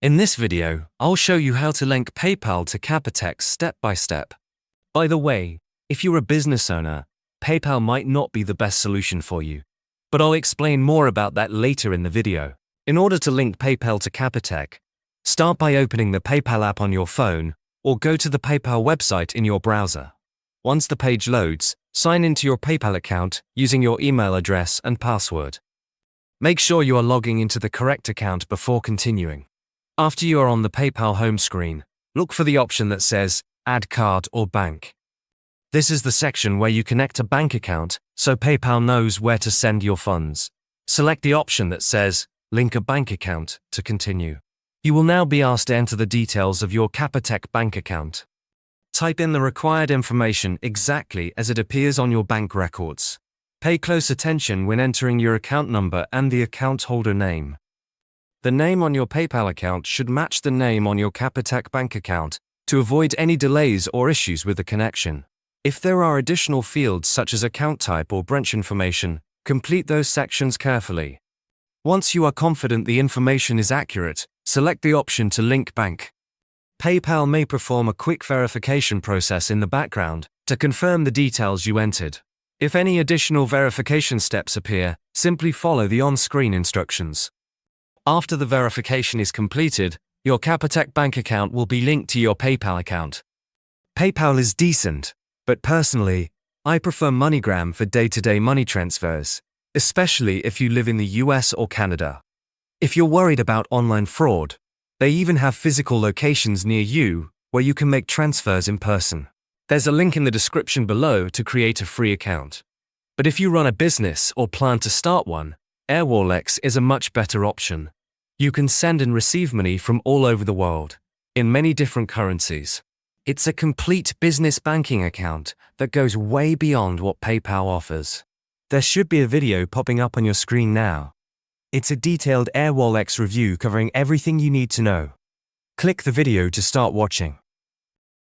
In this video, I'll show you how to link PayPal to Capitec step by step. By the way, if you're a business owner, PayPal might not be the best solution for you, but I'll explain more about that later in the video. In order to link PayPal to Capitec, start by opening the PayPal app on your phone or go to the PayPal website in your browser. Once the page loads, sign into your PayPal account using your email address and password. Make sure you are logging into the correct account before continuing. After you are on the PayPal home screen, look for the option that says Add Card or Bank. This is the section where you connect a bank account so PayPal knows where to send your funds. Select the option that says Link a bank account to continue. You will now be asked to enter the details of your Capitec bank account. Type in the required information exactly as it appears on your bank records. Pay close attention when entering your account number and the account holder name. The name on your PayPal account should match the name on your Capitec bank account to avoid any delays or issues with the connection. If there are additional fields such as account type or branch information, complete those sections carefully. Once you are confident the information is accurate, select the option to link bank. PayPal may perform a quick verification process in the background to confirm the details you entered. If any additional verification steps appear, simply follow the on-screen instructions. After the verification is completed, your Capitec bank account will be linked to your PayPal account. PayPal is decent, but personally, I prefer MoneyGram for day-to-day money transfers, especially if you live in the US or Canada. If you're worried about online fraud, they even have physical locations near you where you can make transfers in person. There's a link in the description below to create a free account. But if you run a business or plan to start one, Airwallex is a much better option. You can send and receive money from all over the world, in many different currencies. It's a complete business banking account that goes way beyond what PayPal offers. There should be a video popping up on your screen now. It's a detailed Airwallex review covering everything you need to know. Click the video to start watching.